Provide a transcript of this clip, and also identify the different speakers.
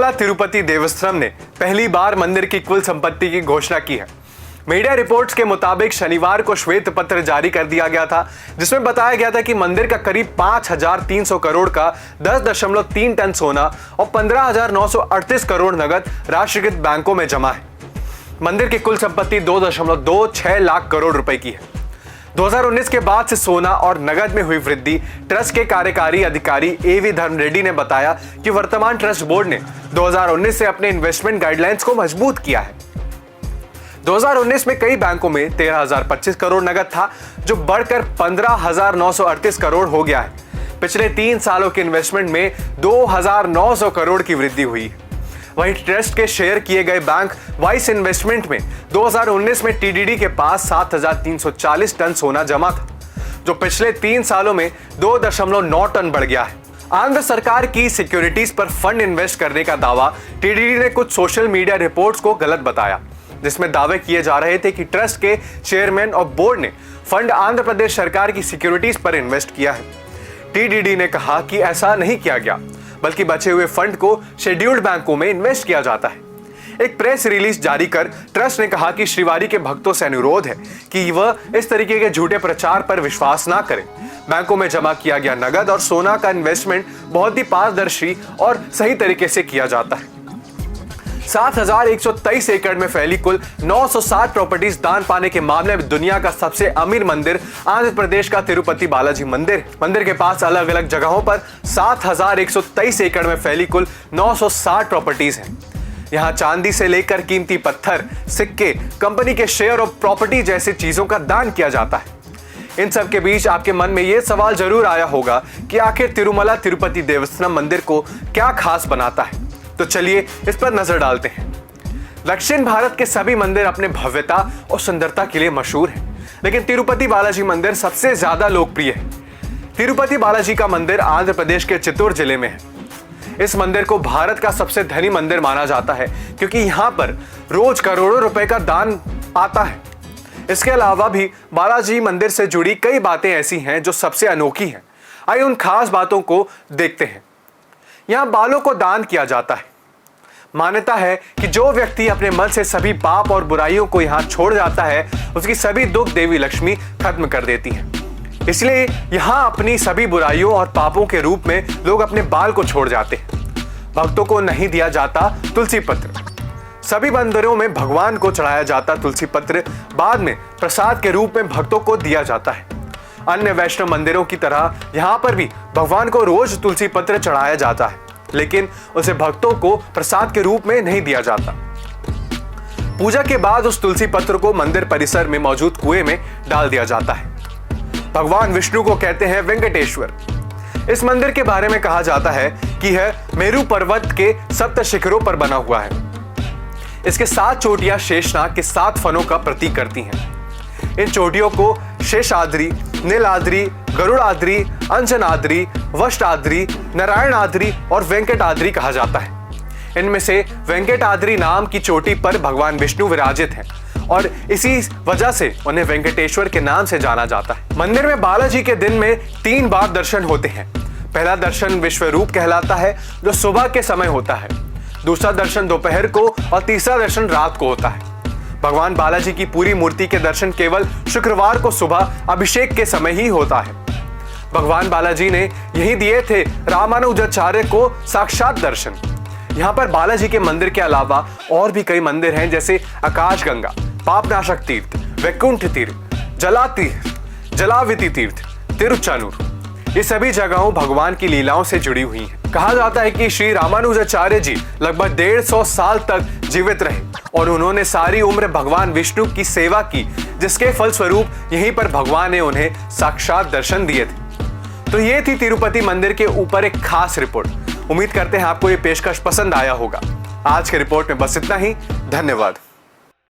Speaker 1: तिरुमला तिरुपति देवस्थानम ने पहली बार मंदिर की कुल संपत्ति की घोषणा की है। मीडिया रिपोर्ट्स के मुताबिक शनिवार को श्वेत पत्र जारी कर दिया गया था, जिसमें बताया गया था कि मंदिर का करीब 5,300 करोड़ का 10.3 टन सोना और 15,938 करोड़ नगद राष्ट्रीयकृत बैंकों में जमा है। मंदिर की कुल संपत्ति 2.26 लाख करोड़ रुपए की है। 2019 के बाद से सोना और नगद में हुई वृद्धि। ट्रस्ट के कार्यकारी अधिकारी एवी धर्म रेड्डी ने बताया कि वर्तमान ट्रस्ट बोर्ड ने 2019 से अपने इन्वेस्टमेंट गाइडलाइंस को मजबूत किया है। 2019 में कई बैंकों में 13,025 करोड़ नगद था, जो बढ़कर 15,938 करोड़ हो गया है। पिछले 3 सालों के इन्वेस्टमेंट में 2,900 करोड़ की वृद्धि हुई। वहीं ट्रस्ट के शेयर किए गए बैंक वाइस इन्वेस्टमेंट में 2019 में टीडीडी के पास 7,340 टन सोना जमा था, जो पिछले 3 सालों में 2.9 टन बढ़ गया है। आंध्र सरकार की सिक्योरिटीज पर फंड इन्वेस्ट करने का दावा टीडीडी ने कुछ सोशल मीडिया रिपोर्ट्स को गलत बताया, जिसमें दावे किए जा रहे थे कि ट्रस्ट के चेयरमैन और बोर्ड ने फंड आंध्र प्रदेश सरकार की सिक्योरिटीज पर इन्वेस्ट किया है। टीडीडी ने कहा कि ऐसा नहीं किया गया, बल्कि बचे हुए फंड को शेड्यूल्ड बैंकों में इन्वेस्ट किया जाता है। एक प्रेस रिलीज जारी कर ट्रस्ट ने कहा कि श्रीवारी के भक्तों से अनुरोध है कि वह इस तरीके के झूठे प्रचार पर विश्वास ना करें। बैंकों में जमा किया गया नगद और सोना का इन्वेस्टमेंट बहुत ही पारदर्शी और सही तरीके से किया जाता है। 7,123 एकड़ में फैली कुल 960 प्रॉपर्टीज दान पाने के मामले में दुनिया का सबसे अमीर मंदिर आंध्र प्रदेश का तिरुपति बालाजी मंदिर के पास अलग अलग जगहों पर 7,123 एकड़ में फैली कुल 960 प्रॉपर्टीज हैं। यहाँ चांदी से लेकर कीमती पत्थर, सिक्के, कंपनी के शेयर और प्रॉपर्टी जैसी चीजों का दान किया जाता है। इन सब के बीच आपके मन में यह सवाल जरूर आया होगा कि आखिर तिरुमला तिरुपति देवस्थानम मंदिर को क्या खास बनाता है। तो चलिए इस पर नजर डालते हैं। दक्षिण भारत के सभी मंदिर अपने भव्यता और सुंदरता के लिए मशहूर हैं, लेकिन तिरुपति बालाजी मंदिर सबसे ज्यादा लोकप्रिय है। तिरुपति बालाजी का मंदिर आंध्र प्रदेश के चित्तूर जिले में है। इस मंदिर को भारत का सबसे धनी मंदिर माना जाता है, क्योंकि यहाँ पर रोज करोड़ों रुपए का दान आता है। इसके अलावा भी बालाजी मंदिर से जुड़ी कई बातें ऐसी हैं जो सबसे अनोखी हैं। आइए उन खास बातों को देखते हैं। यहाँ बालों को दान किया जाता है। मान्यता है कि जो व्यक्ति अपने मन से सभी पाप और बुराइयों को यहाँ छोड़ जाता है, उसकी सभी दुख देवी लक्ष्मी खत्म कर देती है। इसलिए यहाँ अपनी सभी बुराइयों और पापों के रूप में लोग अपने बाल को छोड़ जाते हैं। भक्तों को नहीं दिया जाता तुलसी पत्र। सभी मंदिरों में भगवान को चढ़ाया जाता तुलसी पत्र बाद में प्रसाद के रूप में भक्तों को दिया जाता है। अन्य वैष्णव मंदिरों की तरह यहाँ पर भी भगवान को रोज तुलसी पत्र चढ़ाया जाता है, लेकिन उसे भक्तों को प्रसाद के रूप में नहीं दिया जाता। पूजा के बाद उस तुलसी पत्र को मंदिर परिसर में मौजूद कुएं में डाल दिया जाता है। भगवान विष्णु को कहते हैं वेंकटेश्वर। इस मंदिर के बारे में कहा जाता है कि यह मेरू पर्वत के 7 शिखरों पर बना हुआ है। इसके 7 चोटियां शेषनाग के 7 फनों का प्रतीक करती हैं। इन चोटियों को शेषाद्रि, नीलाद्रि, गरुड़ाद्रि, अंजनाद्रि, वष्टाद्रि, नारायणाद्रि और वेंकटाद्रि कहा जाता है। इनमें से वेंकटाद्रि नाम की चोटी पर भगवान विष्णु विराजित हैं और इसी वजह से उन्हें वेंकटेश्वर के नाम से जाना जाता है। मंदिर में बालाजी के दिन में 3 बार दर्शन होते हैं। पहला दर्शन विश्वरूप कहलाता है, जो सुबह के समय होता है। दूसरा दर्शन दोपहर को और तीसरा दर्शन रात को होता है। भगवान बालाजी की पूरी मूर्ति के दर्शन केवल शुक्रवार को सुबह अभिषेक के समय ही होता है। भगवान बालाजी ने यही दिए थे रामानुजाचार्य को साक्षात दर्शन। यहाँ पर बालाजी के मंदिर के अलावा और भी कई मंदिर हैं, जैसे आकाशगंगा, पापनाशक तीर्थ, वैकुंठ तीर्थ, जलाविति तीर्थ, तिरुचानूर। ये सभी जगहों भगवान की लीलाओं से जुड़ी हुई हैं। कहा जाता है कि श्री रामानुजाचार्य जी लगभग 150 साल तक जीवित रहे और उन्होंने सारी उम्र भगवान विष्णु की सेवा की, जिसके फलस्वरूप यहीं पर भगवान ने उन्हें साक्षात दर्शन दिए थे। तो ये थी तिरुपति मंदिर के ऊपर एक खास रिपोर्ट। उम्मीद करते हैं आपको ये पेशकश पसंद आया होगा। आज के रिपोर्ट में बस इतना ही। धन्यवाद।